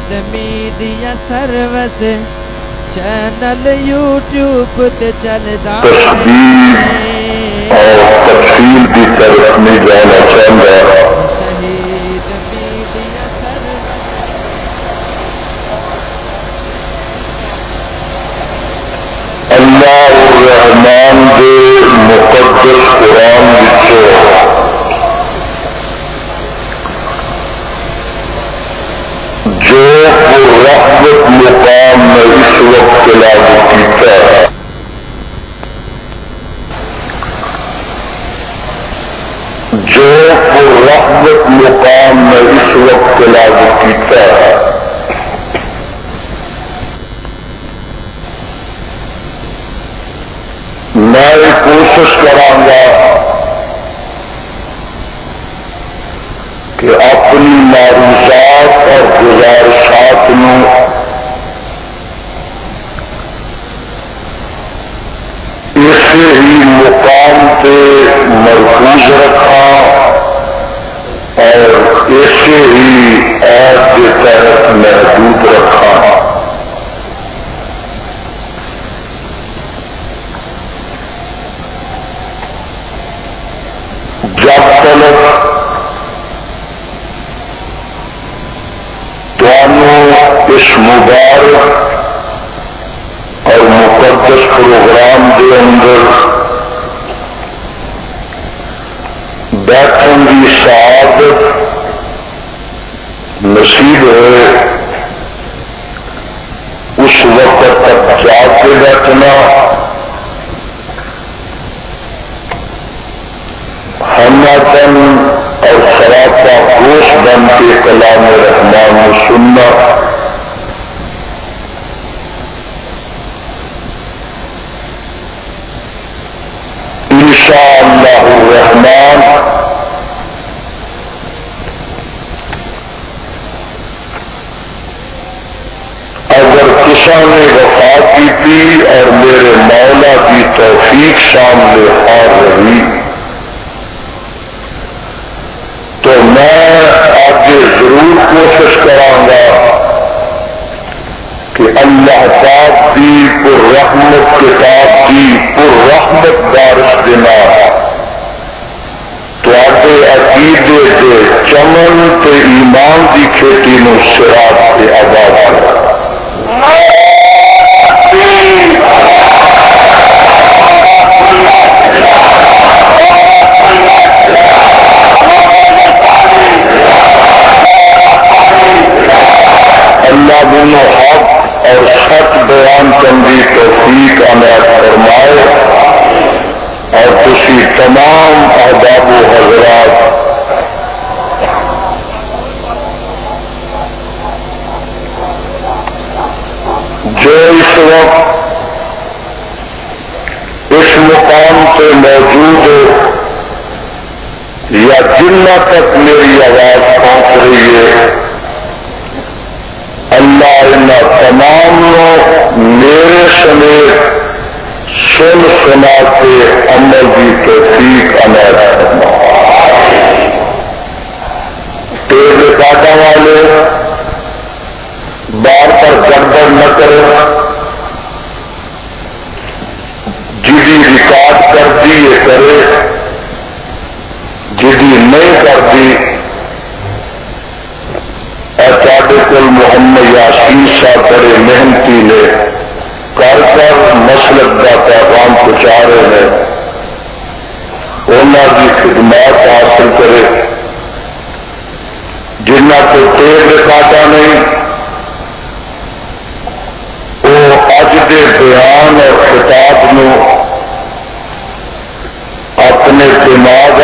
Media service channel YouTube تے چلدا تشبیہ اور تفصیل کی طرف نہیں جانا چاہتا. شہید میڈیا سروس اللہ الرحمان دے مقدس قرآن وچوں جو رحمت مقام میں اس وقت تلاوت کیتا ہے، جو رحمت مقام میں اس وقت تلاوت کیتا ہے، میں کوشش کراں گا کہ اپنی معروضات اور گزارشات میں اسی ہی مقام پہ مرکوز رکھا اور اسی ہی عہد کے تحت محدود رکھا. جب تک اس مبارک اور مقدس پروگرام کے اندر بیٹھن کی سعادت نصیب ہوئے، اس وقت تک جاگ کے بیٹھنا ہمتن اور سراپا گوش بن کے کلام رحمان میں سننا انشاءاللہ الرحمن اگر کسا نے وفا کی تھی اور میرے مولا کی توفیق سامنے آ رہی تو میں آگے ضرور کوشش کراں گا کہ اللہ پاک کی پر رحمت کتاب کی پر رحمت بارش دینا تواڈے عقیدے دے چمن تے ایمان دی کھیتی نو سراغ تے آباد کرے. اللہ دونوں حق اور سچ بیان کرنے کی توفیق عنایت فرمائے اور تسی تمام احباب و حضرات جو اس وقت اس مقام پہ موجود ہو یا جنہ تک میری آواز پہنچ رہی ہے، اللہ ان تمام میرے سمیت سن سنا کے عمل کی توفیق عنایت فرمائے. ٹیپ ریکارڈر والے بار پر گڑبڑ نہ کرے، جی ریکارڈ کر دی یہ کرے، جی نہیں کر دی کل محمد یاسین صاحب بڑے محنتی نے کر مسلک کا پیغام پہنچا رہے ہیں، انہوں کی خدمات حاصل کرے. جنہ کو ٹیپ ریکارڈر نہیں وہ اج دے بیان اور خطاب نو اپنے دماغ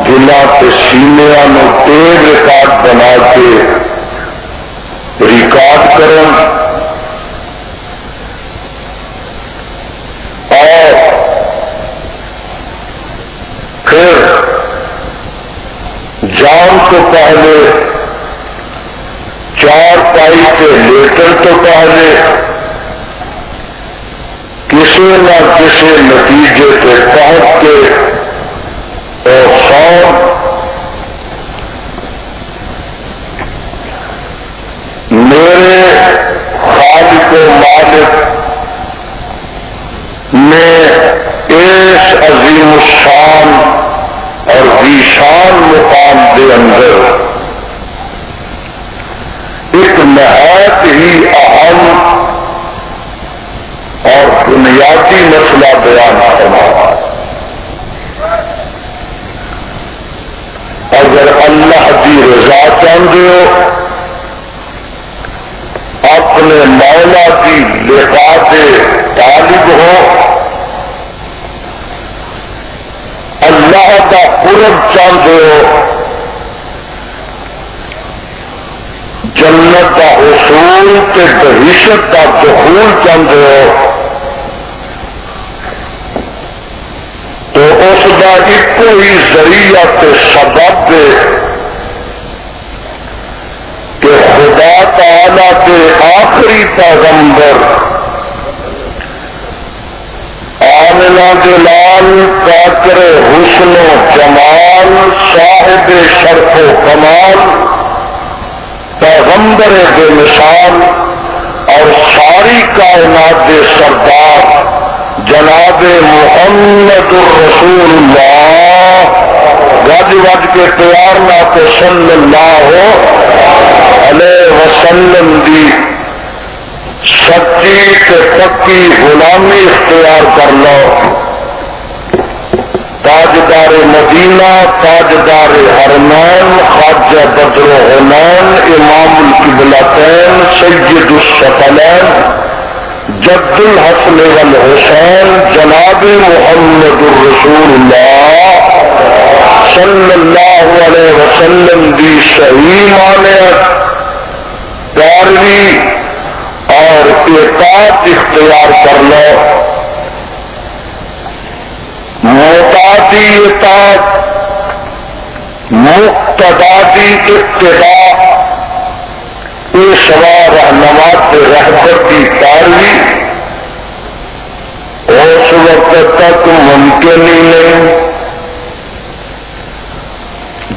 دلوں کے سینیاں نو ٹیپ ریکارڈ بنا کے ریکارڈ کرن اور پھر جان تو پہلے چار پائی کے لیٹر تو پہلے کسی نہ کسی نتیجے پہ پہنچ کے اور مالک نے اس عظیم الشان اور ذیشان مقام کے اندر ایک نہایت ہی اہم اور بنیادی مسئلہ بیان فرمایا۔ اگر اللہ کی رضا چاہتے ہو، اپنے مولا کی لقاء کے طالب ہو، اللہ کا قرب چاہتے ہو، جنت کا حصول تے بہشت کا دخول چاہتے ہو، تو اس کا ایک ہی ذریعہ تے سبب دے کہ خدا تعالی کے آخری پیغمبر آمنہ کے لال قاطر حسن و جمال صاحب شرف و کمال پیغمبر بے مثال اور ساری کائنات کے سردار جناب محمد الرسول اللہ گج گج کے پیار نات صلی اللہ علیہ وسلم دی سچی تے پکی غلامی اختیار کر لو۔ تاجدار مدینہ، تاجدار حرمین، خواجہ بدر و حنین، امام القبلتین، سید الثقلین، جد الحسن والحسین، جناب محمد الرسول اللہ صلی اللہ علیہ وسلم دی صحیح مانعت، پیروی اور اطاعت اختیار کر لو۔ محتاطی اطاعت، مقتداتی اتباع، پیشوا رہنما رہبر کی پیروی اس وقت تک ممکن ہی نہیں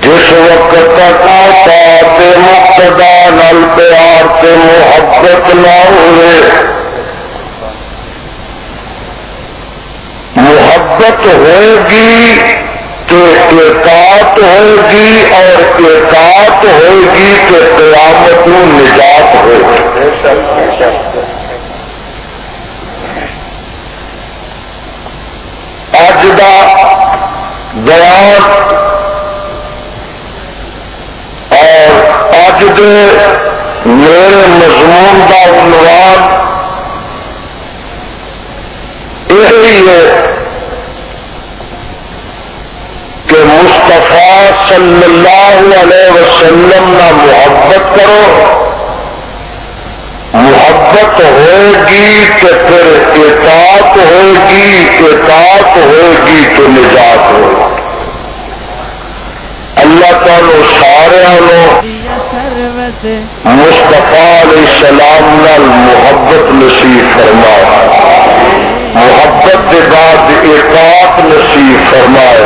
جس وقت تک اطاعت مقتدا نال پیار سے محبت نہ ہوئے۔ محبت ہوئے گی تو اطاعت ہوئے گی، اور اطاعت ہوئے گی تو قیامت میں نجات ہوئے گی۔ اج دا بیان اور اج دے میرے مضمون کا عنوان یہی ہے کہ مصطفیٰ صلی اللہ علیہ وسلم نہ محبت کرو، محبت ہوئے گی تو پھر اطاعت ہوئے گی، اطاعت ہوئے گی تو نجات ہوگی۔ اللہ تعالی سارے مصطفیٰ علیہ السلام نال محبت نصیب فرمائے، محبت کے بعد اطاعت نصیب فرمائے،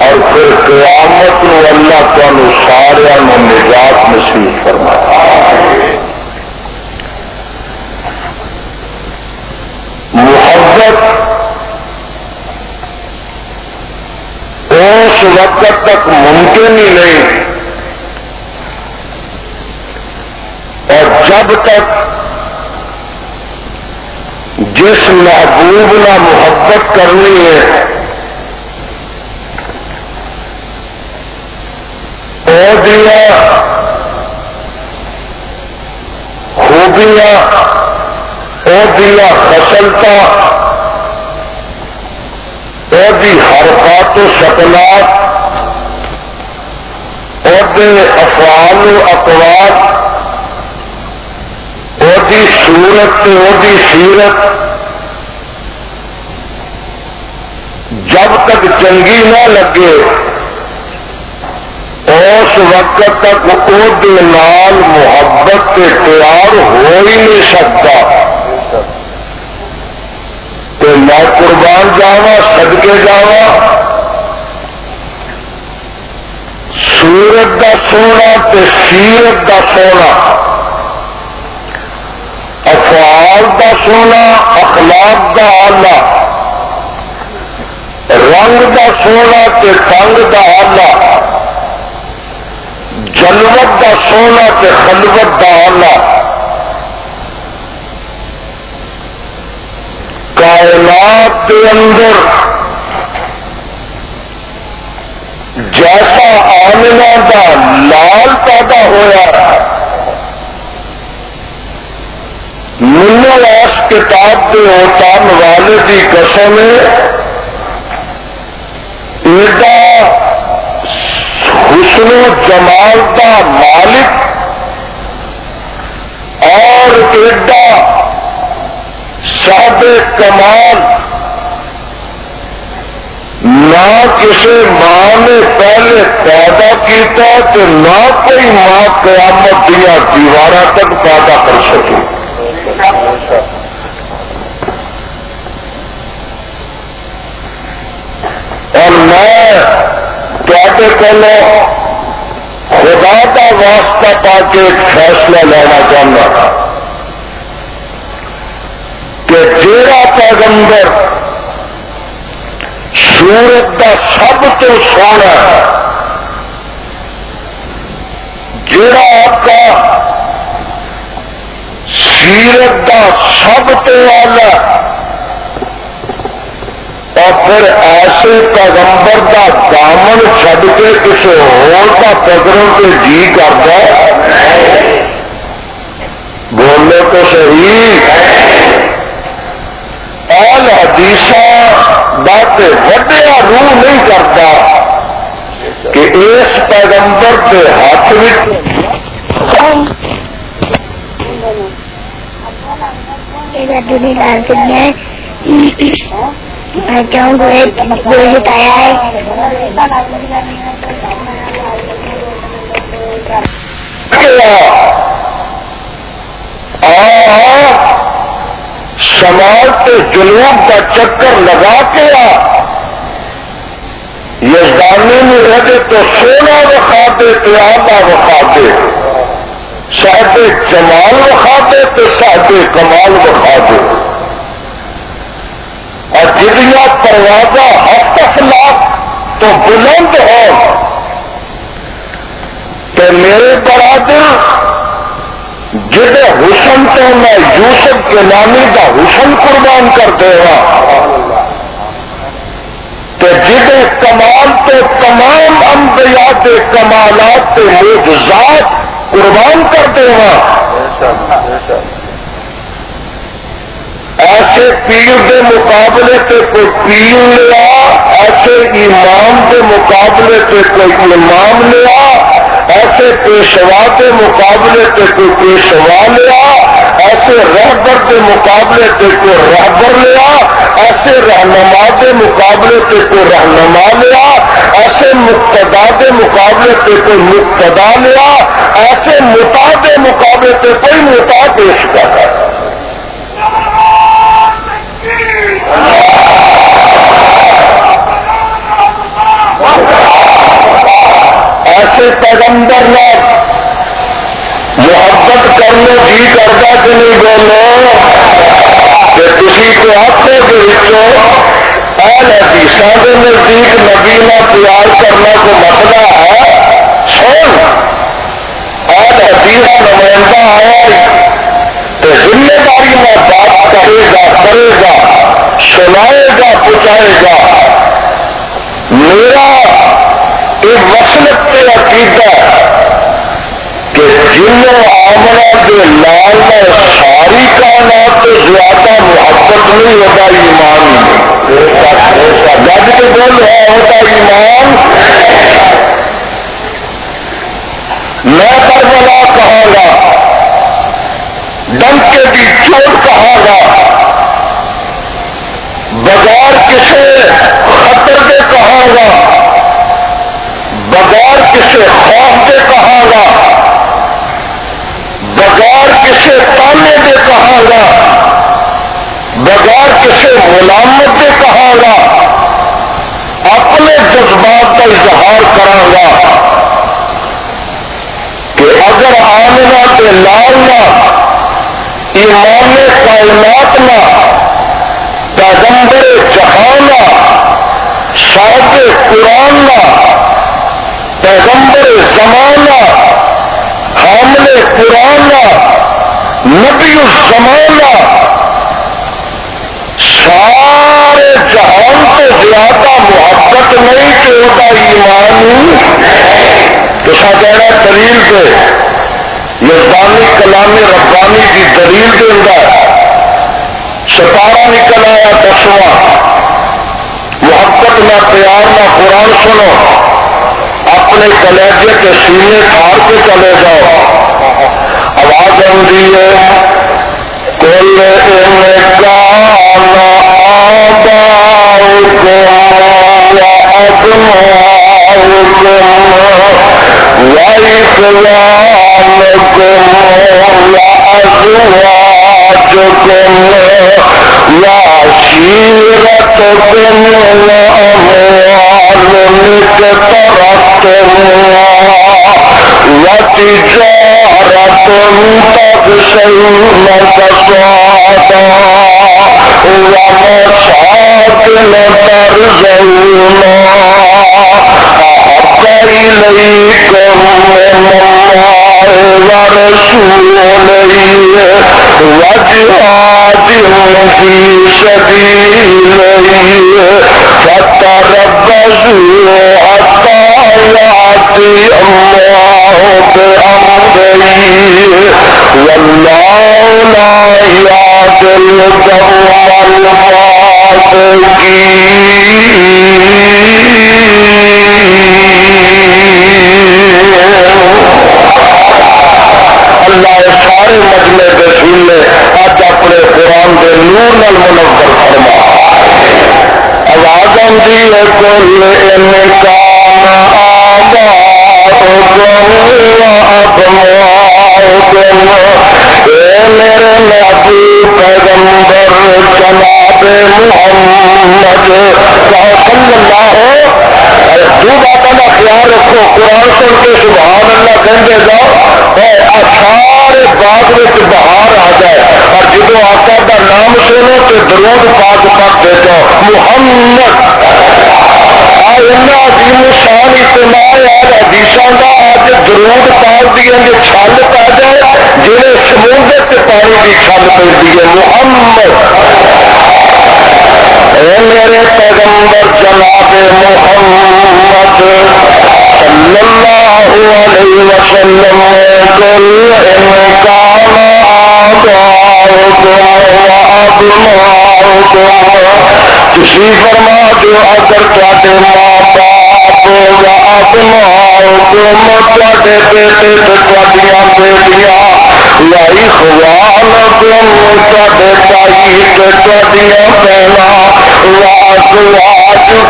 اور پھر قیامت میں اللہ تعالی سارے نجات نصیب فرمائے۔ محبت اس وقت تک ممکن ہی نہیں، اور جب تک جس محبوب نہ محبت کرنی ہے وہ دیا خوبیاں، وہ دیا خصلتا، وہ دی حرکات و شکلات، وہ دے افعال و اقوال، وہ دی صورت وہ دی سیرت جب تک چنگی نہ لگے اس وقت تک وہ نال محبت کے پیار ہو ہی نہیں سکتا۔ تو میں قربان جاوا، صدقے جاوا، سورت دا سونا تے سیرت دا سونا، افعال سونا تے تنگ دا آلہ، جلوت دا سونا تے خلوت دا آلہ، کائنات کے اندر جیسا آمنہ دا لال پیدا ہوا، منو اس کتاب کے اوتان والے کی قسم ایڈا حسن و جمال دا مالک اور ایڈا صاحب کمال نہ کسی ماں نے پہلے پیدا کیتا تو نہ کوئی ماں قیامت دیا دیوارہ تک پیدا کر سکی. اور میں تے کو خدا کا واسطہ پا کے ایک فیصلہ لینا چاہتا تھا کہ جیڑا پیغمبر سورت کا سب تو سونا ہے، جیڑا آپ کا سیرت کا سب تو آلہ، اور پھر ایسے پیغمبر کا دامن چھڈ کے کسی اور کا پکڑوں کے جی کرتا ہے. بولے تو صحیح. اہل حدیثاں بات وڈیا روح نہیں کرتا کہ اس پیغمبر کے ہاتھ میں بتایا ہے. شمال کے جنوب کا چکر لگا کے یزدانی میں رہے تو سونا وکھا دے تو آدھا وکھا دے، صاحب جمال وکھا دے تو صاحب کمال وکھا دے. اور جدیاں پروازہ ہفتہ لاکھ تو بلند ہو تو میرے برادر جہے حسن تو میں یوسف کے نامی کا حسن قربان کر دے گا، تو جہے کمال تو تمام انبیاء کے کمالات کے معجزات قربان کر دے گا. ایسے پیر کے مقابلے سے کوئی پیر لیا، ایسے امام کے مقابلے سے کوئی امام لیا، ایسے پیشوا کے مقابلے سے کوئی پیشوا لیا، ایسے رہبر کے مقابلے سے کوئی رہبر لیا، ایسے رہنما کے مقابلے سے کوئی رہنما لیا، ایسے مقتدا کے مقابلے سے کوئی مقتدا لیا، ایسے متا کے مقابلے سے کوئی متا پیش کرا. ایسے پیغمبر نے محبت کرنے جی کرتا کہ نہیں بولو کہ تھی کو آخو کے اہل حدیثاں کے نزدیک نبی نہ پیار کرنا کو مسئلہ ہے. سن اہل حدیث نمائندہ آیا تو ذمہ داری میں بات کرے گا، سنائے گا، پہنچائے گا. میرا ایک مسلک پہ عقیدہ کہ جنوں آمنا کے لال میں ساری کائنات سے زیادہ محبت نہیں ہوتا ایمان گج کے بول ہے ہوتا ایمان. میں کربلا کہاں گا، ڈنکے کی چوٹ کہاں گا، بغیر کسی خطر کے کہاں گا، بغیر کسی خوف کے کہاں گا، بغیر کسی تانے کے کہاں گا، بغیر کسی ملامت کے کہاں گا، اپنے جذبات کا اظہار کرا گا کہ اگر آمنہ کے لال نہ امام کائنات نہ پیغمبر جہاں نہ صاحب قرآن نہ پیغمبر زمانہ حامل قرآن نہ نبی الزمانہ سارے جہان تو زیادہ محبت نہیں کہ وہ ایمان تو کہنا دلیل سے یزدانی کلام ربانی کی دلیل دینا ستارہ نکل آیا 10واں محبت نہ پیار نہ قرآن سنو اپنے کلیجے کے سینے کھار کے چلے جاؤ آواز آتی ہے کل اللہ سارے مجمے کے سینے اج اپنے قرآن کے نور نال منور فرما آواز آتی ہے کل ان کان آباؤکم وابناؤکم اے میرے نبی پیغمبر جناب محمد صلی اللہ دو باتوں کا خیال رکھو قرآن سن کے سبحان اللہ کہتے جاؤ سارے باغ میں بہار آ جائے اور جدو آقا کا نام سنو تو درود پاک پڑھتے جاؤ محمد عظیم شان اجتماع ہے حدیثاں کا اج درود پاک دی چھل پی جائے جنہیں سمندر سے پانی کی چھل پی ہے محمد اے میرے پیغمبر جناب محمد صلی اللہ علیہ وسلم قل ان کان آباؤکم وابناؤکم تسی فرما جو اگر تواڈے ماں باپ یا ابناؤکم تواڈے بیٹے تے تواڈیاں بیٹیاں یا اخوانکم تواڈے بھائی تے تواڈیاں بہناں یا ازواجکم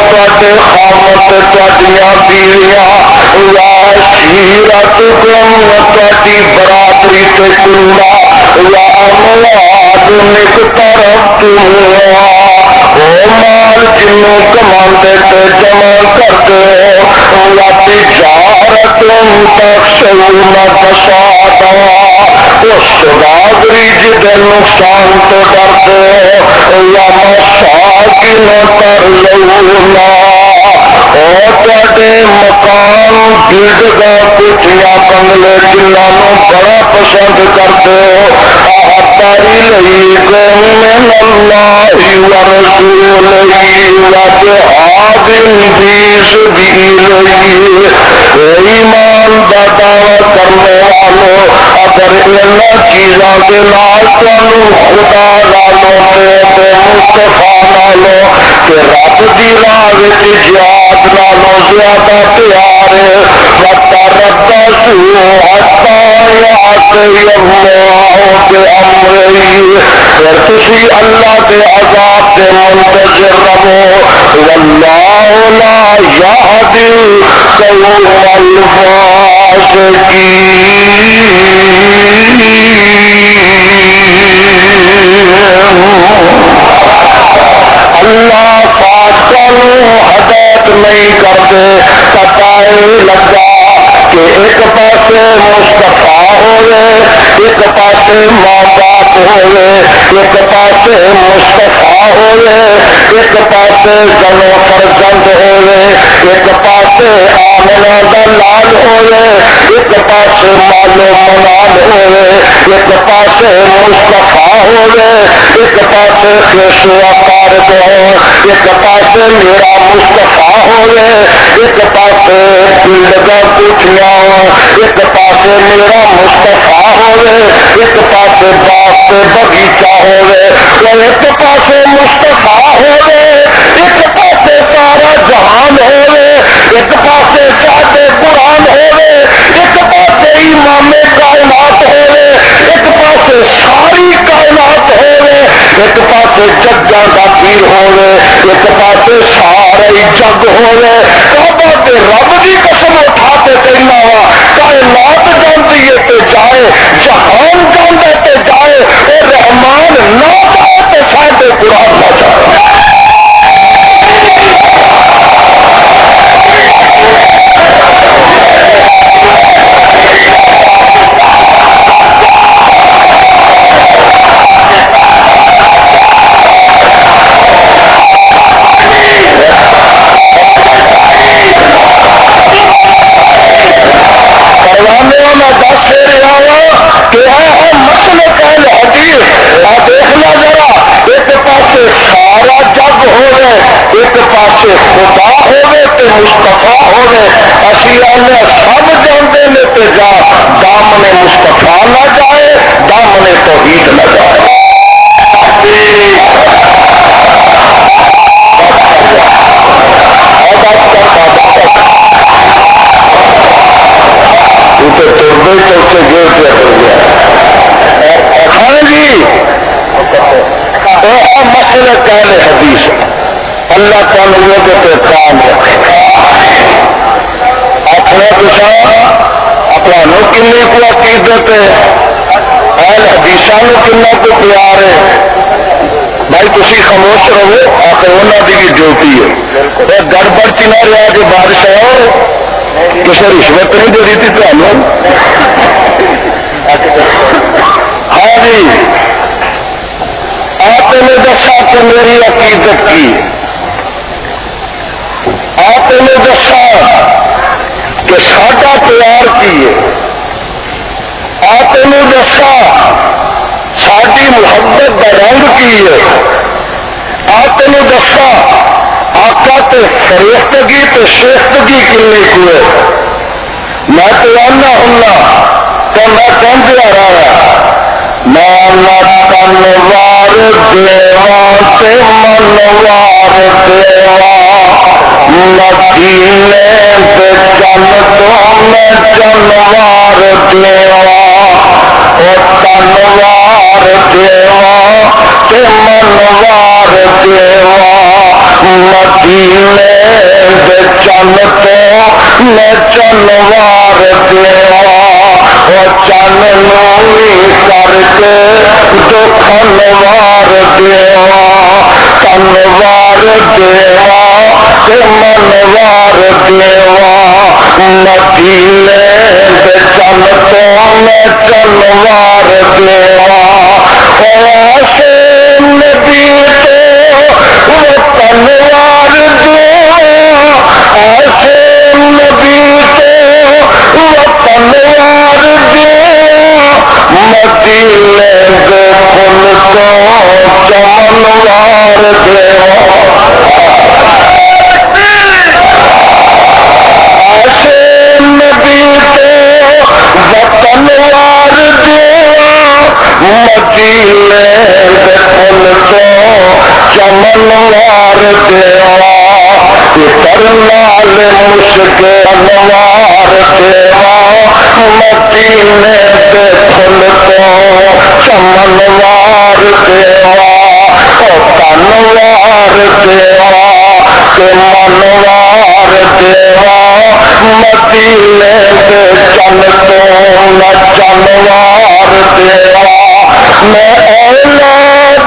تواڈے خامد تے تواڈیاں بیویاں یا عشیرتکم تواڈی برادری تے کنڈا یا اموال اقترفتموہا او مال جنوں کماندے تے جمع کردے ہو یا تجارت تخشون کسادہا او سوداگری جدے نقصان تو ڈردے ہو یا مساکن ترضونہا او تواڈے مکان بلڈنگاں کوٹھیاں بنگلے جنہاں نوں بڑا پسند کردے ہو احب الیکم من اللہ ورسولہ وجہاد فی سبیلہ ایمان دا دعویٰ کرنے والوں اگر انہاں چیزاں کے نال تانوں خدا نالوں تے مصطفیٰ نالوں تے رب دی راہ وچ جہاد نالوں زیادہ پیار وتربصوا حتى یأتی اللہ بأمرہ پھر تسی اللہ کے عذاب کے منتظر رہو واللہ لا یہدی القوم الفاسقین اللہ پاک ہدایت نہیں کرتے پتہ لگا کہ ایک پاسے مصطفیٰ ہوئے ایک پاسے ماں باپ ہوئے، ایک پاسے مصطفیٰ ہوئے، ایک پاسے زنو فرزند ہوئے، ایک پاسے آمنہ دا لال ہوئے، ایک پاسے مالو منال ہوئے، ایک پاسے مصطفیٰ ہوئے، ایک پاسے خیشوا قارب ہو، ایک پاسے میرا مصطفیٰ ہوئے، ایک پاسے لگا پوچھنا، ایک پاسے میرا مصطفیٰ ہوئے، ایک پاسے باغ سے بغیچہ ہوئے، ایک پاسے مصطفیٰ ہوئے، ایک پاسے سارا جہان ہوئے، ایک پاسے شاہد قرآن ہوئے، ایک پاسے امام کائنات ہوئے، ایک پاسے ساری کائنات ہوئے، ایک پاسے جگہ کا پیر ہوئے، ایک پاسے سارے جگ ہوئے۔ کعبہ تے رب دی قسم اٹھا کے کہنا وا، کائنات جانتی ہے تے جائے، جہان جانتا تے جائے، اور رحمان نہ جائے تے شاہد قرآن نہ جائے۔ میں دس سے رہا ہوں کہ مسلک اہل حدیث دیکھنا ذرا، ایک پاسے سارا جگ ہوئے، ایک پاسے خدا ہوئے تے مصطفیٰ ہوئے، اسی آنے سب جانتے نے تے جا دامن مصطفیٰ نہ جائے، دامن توحید نہ جائے۔ تردے چوکے گیٹ پہ پڑ گیا۔ ہاں جی، مسئلہ اہل حدیث اللہ تعالیٰ کے کام رکھے۔ اپنا پچھا اپنا کنے کو عقیدت ہے، اہل حدیثاں کنا کو پیار ہے، بھائی تھی خاموش رہو، آخر انہوں کی بھی ڈیوٹی ہے۔ گڑبڑ چ نہ رہا کہ بادشاہ کسی رشوت نہیں دے دیتی تمہیں۔ ہاں جی، آپ نے دسا کہ میری عقیدت کی، آپ نے دسا کہ ساڈا پیار کی ہے، آپ نے دسا ساری محبت کا رنگ کی ہے، آپ نے دسا آقا تے فریفتگی تے شیفتگی کلے ہوئے۔ میں تو آنا ہوں تو میں کہتے آ رہا میں تنوار دیوا تے منوار دیوا، مدینے دے چن تو میں چنوار دیوا، او تنوار دیوا تے منوار دیوا، مدینے دے چن تو میں چنوار دیوا، او چن نوی کر کے تو کھنوار دیوا، کنوار دیوا تے منوار دیوا، مدینے دے چن تو میں چنوار دیوا، او ایسے نبی تو وہ تنوار دیوا، ایسے نبی تو وہ تنوار دیوا، مدینے دے پھول تو چمنوار دیوا، ایسے نبی تو وطنوار دیوا، مدینے دے پھول تو چمنوار دیوا، کرنال مشک انوار دیوا، مدینے دے پھول تو چمنوار دیوا، او تنوار دیوا تے منوار دیوا، مدینے دے چن تو میں چنوار دیوا، میں اولاد پینا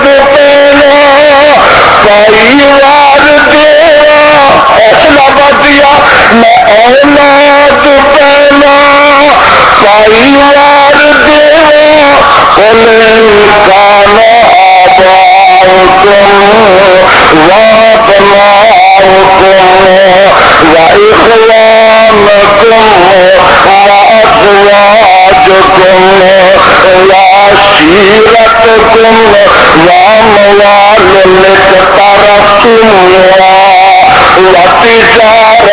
پائیوار دیوا، فیصلہ بدیا میں اولاد پینا پائیوار دیوا، کا وعشيرتكم وأموال اقترفتموها وتجارة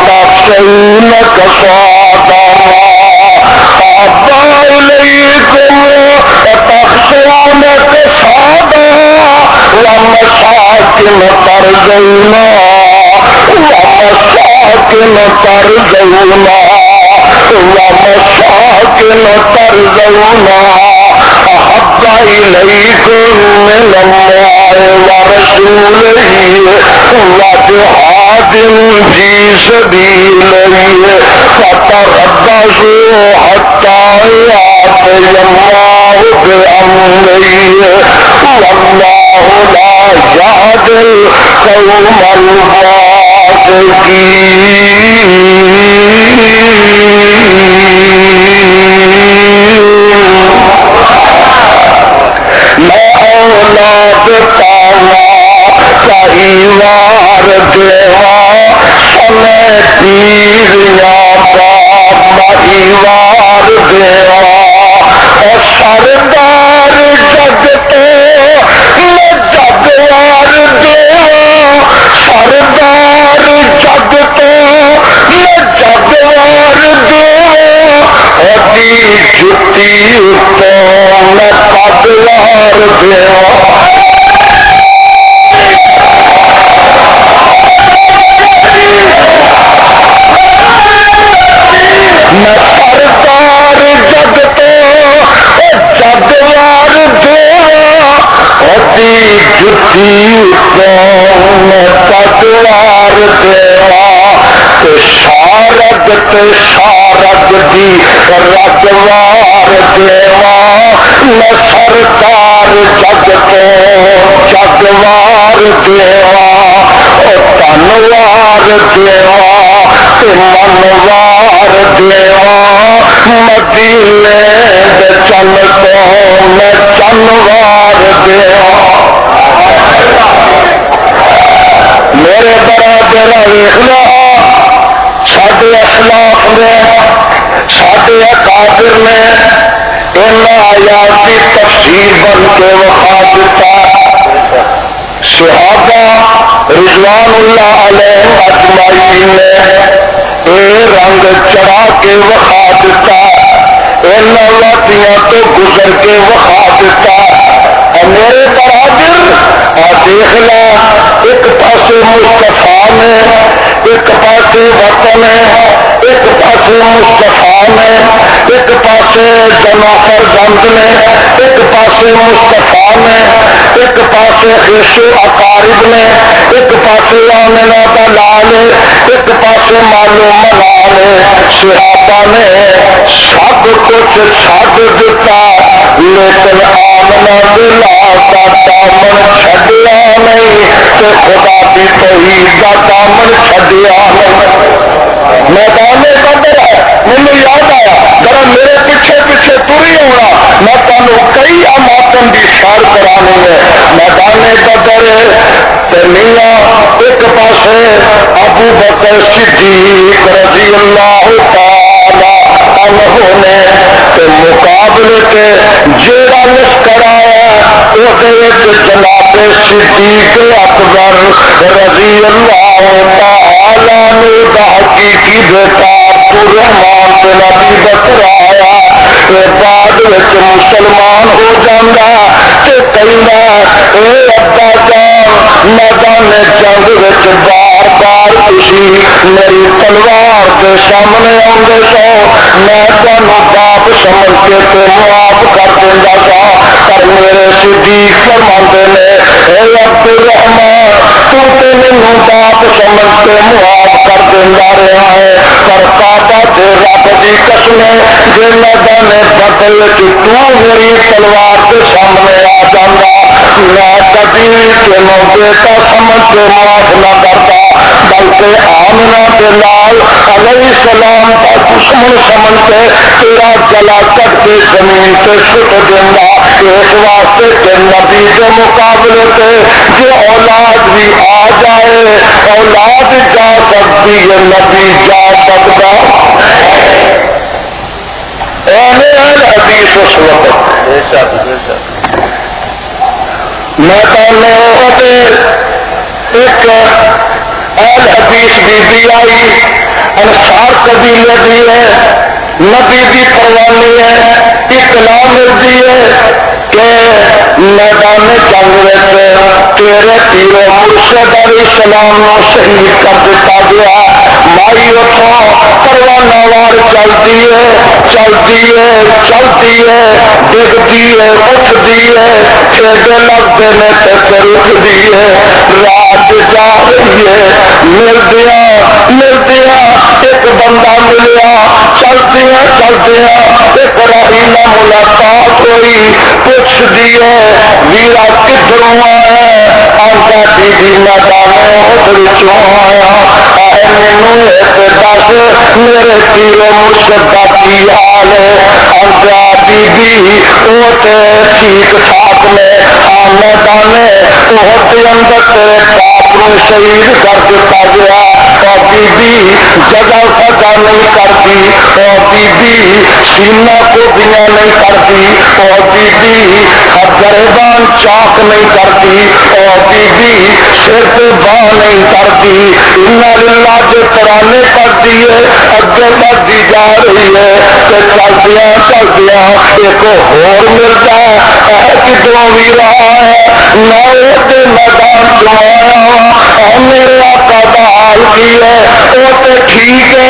تخشون كسادها أحب إليكم تخشون كسادها ومساكن ترضونها ومساكن ترضونها أحب إليكم من الله ورسوله وجهاد في سبيله فتربصوا حتى يأتي الله بأمره والله لا يهدي القوم میں اولاد پاوا کئیوار دیوا سمے پیریاں باپ مہیوار دیوا سردار جگتے میں جگوار دیوا سردار جگتے میں جگوار دیوا اتی جتی تو میں پدوار دیوا میں سردار جگتے جگوار دیوا اتی جتی تو میں پدوار دیوا شارد شارد دی رجوار دیوا میں سردار جگتے جگوار دیوا تنوار دیوا منوار دیوا مدینے دے چن تو میں چنوار دیوا میرے برادر ویخنا ساڈے اسلاف نے ساڈے اکابر نے ان آیات کی تفسیر بن کے وقا دیتا صحابہ رضوان اللہ علیہ اجمعین نے اے رنگ چڑھا کے وقا دیتا ان وادیاں تو گزر کے وقا دیتا اور میرے برادر دیکھ لا ایک پاسے مصطفیٰ نے ایک پاسے وطن ہے ایک پاسے مصطفیٰ نے ایک پاسے جنافر گند نے ایک پاسے مصطفیٰ نے ایک پاسے خیش اقارب نے ایک پاسے آمنہ کا لال ایک پاسے مالو ملال صحابہ نے سب کچھ چھڈ دیتا لیکن آمنہ دلال کا دامن چھڈیا نہیں تو خدا کی توحید کا دامن چھڈیا نہیں میدان بدر ہے مجھے یاد آیا ذرا میرے پیچھے پیچھے تری ہونا میں تمہیں کئی اماکن کی اشار کرانی ہے میدان بدر میاں ایک پاسے ابو بکر صدیق رضی اللہ تعالی عنہ نے مقابلے کے جیڑا لشکر آیا وہ جناب صدیق اکبر رضی اللہ تعالی نے حقیقی بیٹا عبدالرحمان بن ابی بکر آیا بعد مسلمان ہو جانا کہ کہنا اے ابا جان میدان جنگ بار بار تھی میری تلوار کے سامنے آؤں سو میں تمہیں باپ سمجھ کے معاف کر دینا سا پر میرے صدیق فرماندے نے اے عبدالرحمان تو مینو باپ سمجھ کے معاف کر دینا رہا ہے پر کعبہ دے رب کی قسم جے میدان بدل کہ تو میری تلوار کے سامنے آ جانا میں کبھی تینوں بیٹا سمجھ کے معاف نہ کرتا بلکہ آمنہ بلال علیہ السلام کا دشمن سمجھ کے تیرا گلا کٹ کے زمین پہ سٹ دینا اس واسطے کہ نبی کے مقابلے پہ جو اولاد بھی آ جائے اولاد جا سکتی ہے نبی جا سکتا حدیث اس وقت میدان احد ایک اہل حدیث بی بی آئی، انصار قبیلے دی ہے، نبی دی پروانی ہے، اطلاع ملتی ہے کہ میدان جنگ تیرے پیرو مرشد علیہ السلام نو شہید کر دیتا گیا۔ مائی اتوں پروانہ وار چلتی ہے، چلتی ہے، چلتی ہے، ڈگتی ہے، اٹھتی ہے، چھیڑے لگتے ہیں تو پھر اٹھتی ہے، رات جا رہی ہے، ملدیا ملدیا ایک بندہ ملیا، چلدیا چلدیا ایک راہیلا ملاقات ہوئی، پوچھ دیے ویرا کدھروں آیا؟ آتا بی بی میدان احد وچوں آیا، اے مینوں ایک دس میرے پیرو مرشد دا کی حال ہے؟ آتا بی بی وہ تے ٹھیک ٹھاک نے، ہاں میدان احد دے اندر تیرے باپ نو شہید کر دیتا گیا، اور بی بی جگہ فضا نہیں کرتی، اور بی بی سینہ کو بنا نہیں کرتی، اور بی بی گریبان چاک نہیں کرتی، اور بی بی سر پہ باں نہیں کرتی، انا للہ جو ترانے پڑتی ہے اگے بڑھتی جا رہی ہے، کہ چلدیا چلدیا ایک ہور ملتا ہے، کدھروں بھی رہا ہے میں میدان چایا، میرے آقا دا حال کی ہے وہ تو ٹھیک ہے،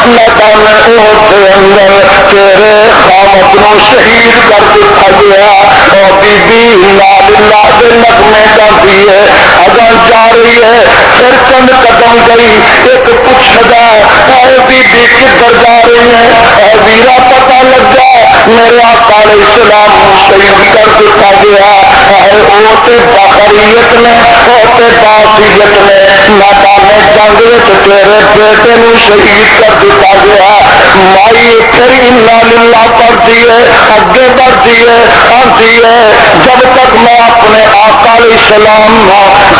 میدان احد دے اندر تیرے خامد نو شہید کر دیتا گیا، اور بی بی لال اللہ دے نغمے گاندی ہے، اگاں جا رہی ہے، پھر چند قدم گئی، ایک پوچھدا اے بی بی کدھر جا رہی ہے؟ اے ویرا پتہ لگا میرے آقا علیہ السلام شہید کر دیتا گیا، اے او تے بخریت نے، او تے باسیت نے میدان جنگ وچ تیرے بیٹے نو شہید کر دیتا گیا۔ مائی پھر انا للہ پڑھتی ہے، اگے بڑھتی ہے، آتی ہے جب تک میں اپنے آقا علیہ السلام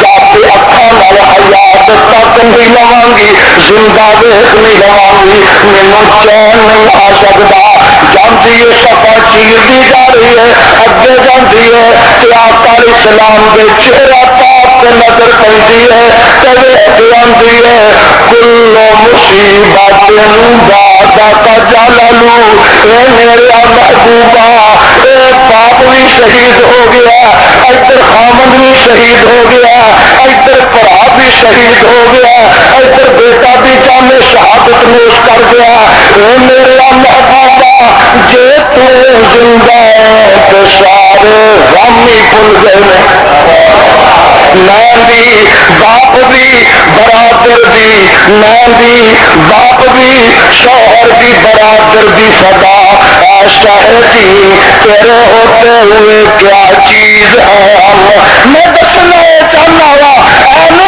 جا کے اکھاں نال حیات تک نہیں لواں گی، زندہ ویکھ نہیں لواں گی، مینوں چین نہیں آ سکتا۔ جانتی ہے سفا چیرتی جا رہی ہے، اگے جانتی ہے کہ آقا علیہ السلام کے چہرہ پاک سے نظر پڑتی ہے، کبھی آتی ہے کل مصیبت بعد جلالو، اے میرا محبوبہ اے باپ بھی شہید ہو گیا، ادھر خامد بھی شہید ہو گیا، ادھر بھرا بھی شہید ہو گیا، ادھر بیٹا بھی جامع شہادت نوش کر گیا، اے میرا محبوبہ جے تو زندہ ہے تو سارے غم ہی بھول گئے، میں بھی باپ بھی برادر بھی، میں بھی باپ بھی شوہر بھی برادر بھی فدا، اے شاہدی تیرے ہوتے ہوئے کیا چیز ہے ہم، میں دسنا چاہنا وا اے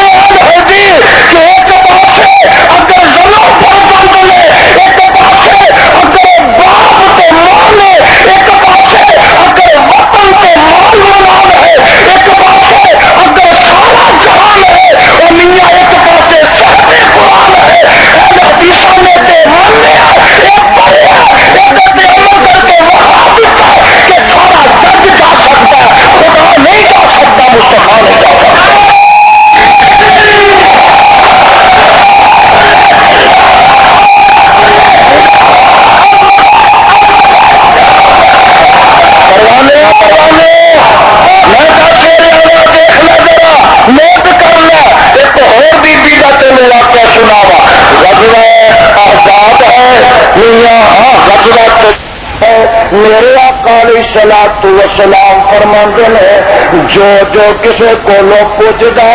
کہ ایک پاسے اگر زمین پر بند لے، ایک پاسے اگر باپ تے ماں نے، ایک پاسے اگر وطن تے مال منال ہے، ایک پاسے اگر سارا جہان ہے، اور میاں ایک پاسے صاحب قرآن ہے، حدیثوں نے تے منیا ایک پڑھیا ایک تے عمل کر کے وہاں دیتا کہ سارا جگ جا سکتا ہے، خدا نہیں جا سکتا، مصطفیٰ نہیں جا سکتا۔ نوٹ کر لیا ایک اور بی بی کا تینوں واقعہ سناوا، غزوہ آزاد ہے میاں، ہاں غزوہ میرے آقا علیہ الصلوۃ والسلام فرماندے نے جو جو کسے کولو پوجدا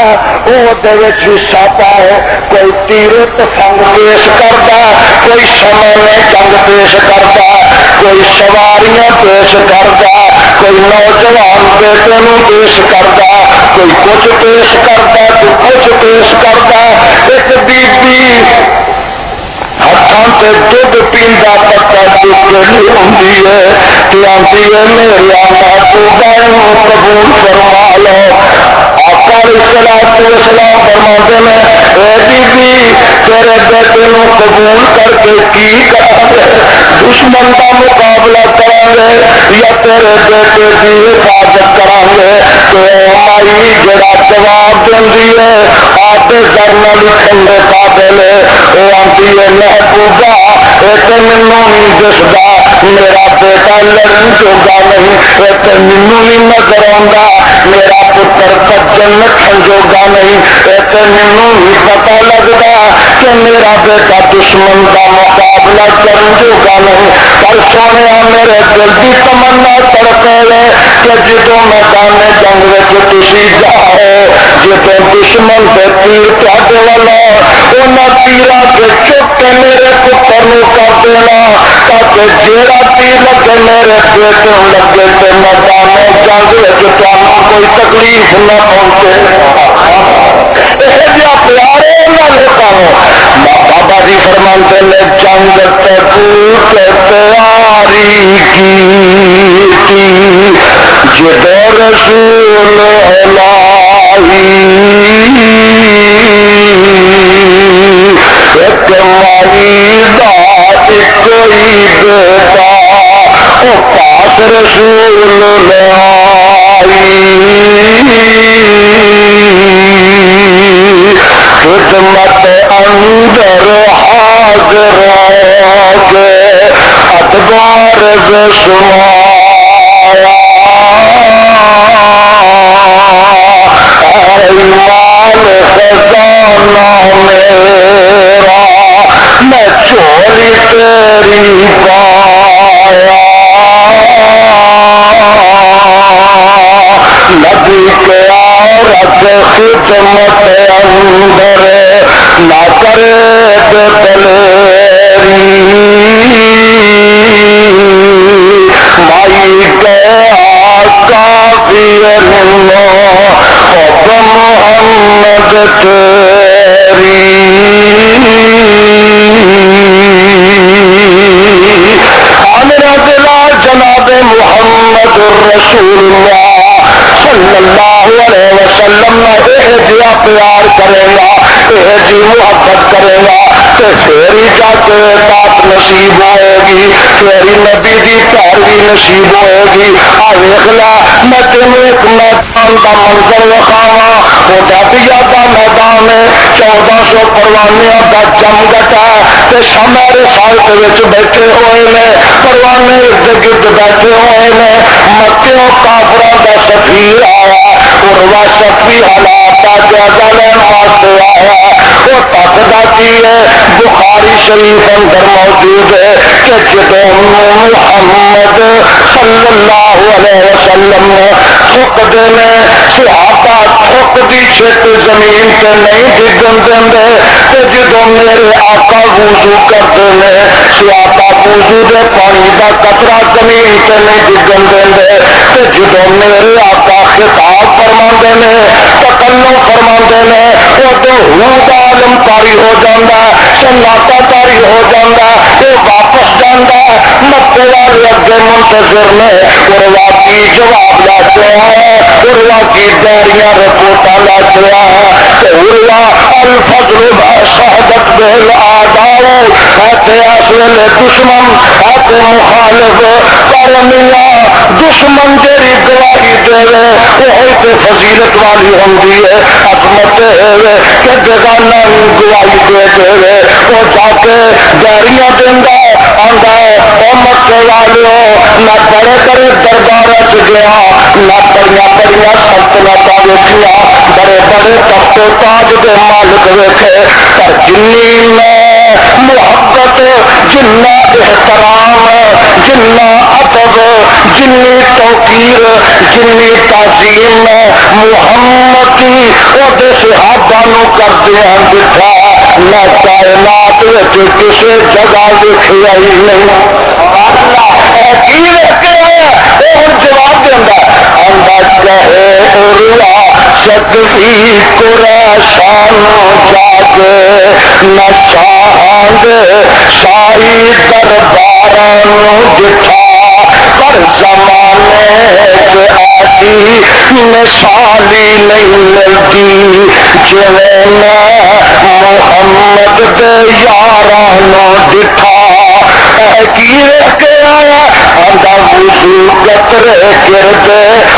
او دے وچ حصہ پائے، کوئی تیر تفنگ پیش کرتا، کوئی سامان جنگ پیش کرتا، کوئی سواریاں پیش کرتا، کوئی نوجوان بیٹے نو پیش کرتا، کوئی کچھ پیش کرتا، کوئی کچھ پیش کرتا، ایک بی بی ہاتھوں سے دودھ پیندا پتا چک کے نہیں آتی ہے کہ آتی ہے میرے محبوبہ قبول فرما لو۔ آقا علیہ الصلوۃ والسلام فرماتے ہیں اے بی بی تیرے بیٹے نو قبول کر کے کی کریں گے، دشمن کا مقابلہ کریں گے یا تیرے بیٹے کی حفاظت کریں گے؟ مائی جڑا جواب دینی ہے آپ کرنا لکھن دے قابل وہ آتی ہے محبوبہ ایک مینوں نہیں دسدا میرا بیٹا لڑن جوگا نہیں ایک مینوں نہیں نظر آتا میرا پتر بچن نکھن جوگا نہیں ایک مینوں نہیں پتا لگتا کہ میرا بیٹا دشمن کا مقابلہ کرن جوگا نہیں کل سونے میرے دل کی تمنا تڑپے کہ جدو میدان جنگ تھی جاؤ جدو دشمن کے تیر تے والا انہیں تیرا کے چک کے میرے پتر کر دینا تاکہ جیڑا تیر لگے میرے بیٹے لگے تو میدان جنگ کوئی تکلیف نہ پہنچے یہ پیارے نہ لیتا ہوں بابا جی فرماتے نے جنگ تبوک تیاری کی جدو رسول الہی ایک مائی دا ایک ہی بیٹا او پاس رسول خدمت اندر حاضر کے ادبار بشمایا ایمان خزانہ میرا میں چوری تیری پایا نبی کے عورت خدمت اندر نہ کرے دلیری مائی کے آقا بھی حب محمد تیری میرا دلا جناب محمد رسول اللہ صلی اللہ علیہ وسلم یہ جیا پیار کرے گا یہ جی محبت کرے گا تو پھر جا کے بات نصیب ہوئے گی پھر نبی دی پیروی نصیب ہوئے گی آ ویکھ لا میں تینوں ایک میدان کا منظر وکھاواں وہ ڈاڈیا کا میدان ہے 1400 پروانیاں کا جمگٹ ہے تے سامنے سالت وچ بیٹھے ہوئے نے پروانے ارد گرد بیٹھے ہوئے نے مکیوں کافراں دا سفیر آیا اور سفی حالات کا جائزہ لین واسطے آیا وہ تکدا کی ہے بخاری شریف اندر موجود ہے کہ جدو محمد صلی اللہ علیہ وسلم تھکتے نے صحابہ تھکتی چھت زمین تے نہیں ڈگن دے تے جدو میرے آقا وضو کرتے ہیں صحابہ وضو دے پانی دا قطرہ زمین تے نہیں ڈگن دے تے جدو میرے آقا خطاب فرماندے نے تکلم فرماندے نے ادو ہوں عالم تاری ہو جاتا سناٹا تاری ہو جاتا یہ واپس جانا مکے والے اگے منتظر نے اروا کی جواب لے چلا ہے اروا کی ڈیریاں رپورٹاں لے چلا ہے اروا الفضل شہادت بل آداؤ ایسے اس ویلے دشمن ایسے مخالف کرمیا دشمن جیڑی گواہی دے وہی تے فضیلت والی ہوندی ہے عظمت کہ بیگانہ گواہی دے دے وہ جا کے ڈیریاں دینا آندا او مکے والو نہ بڑے بڑے دربار گیا نہ بڑیاں بڑیاں سلطنتاں ویکھیاں بڑے بڑے تخت و تاج دے مالک ویکھے پر جنی میں محبت جنہ احترام جنہ ادب جنی توقیر جنی تعظیم محمد کی وہ صحابہ نو کردیا دکھا نہ کائنات کسی جگہ دیکھا ہی نہیں جواب دینا انداز کہے اروا سدی قریشانو جاگے نہ چاہاند شاہی دربارانو جٹھا پر زمانے کے ایسی مثالی نہیں ملتی جویں محمد دے یارانو ڈٹھا کی رہ کے آیا آندا وضو قطرے گردے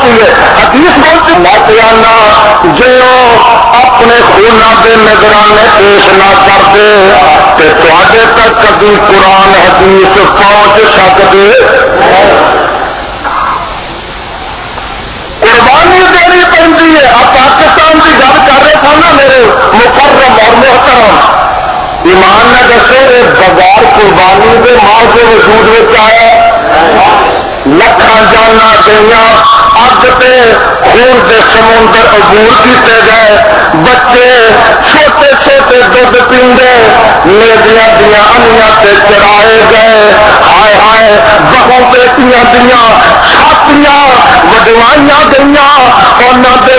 بولتی ہے، حدیث بولتی نہ جانا جو اپنے خونا کے نگرانے پیش نہ کرتے تے تواڈے تک کبھی قرآن حدیث پہنچ سکتے۔ قربانی دینی پڑتی ہے۔ اب پاکستان کی گل کر رہے تھا نا میرے مکرم اور محترم، ایمان نہ دسو یہ بغیر قربانی کے ماں کے وجود میں آیا، لکھاں جانا گئیاں، اگ تے خون کے سمندر عبور کیتے گئے، بچے چھوٹے چھوٹے دودھ پیندے نیدیاں دیاں انیاں تے چرائے گئے، ہائے ہائے بہو بیٹیاں دیاں چھاتیاں وڈوائیاں گئیاں، انہاں دے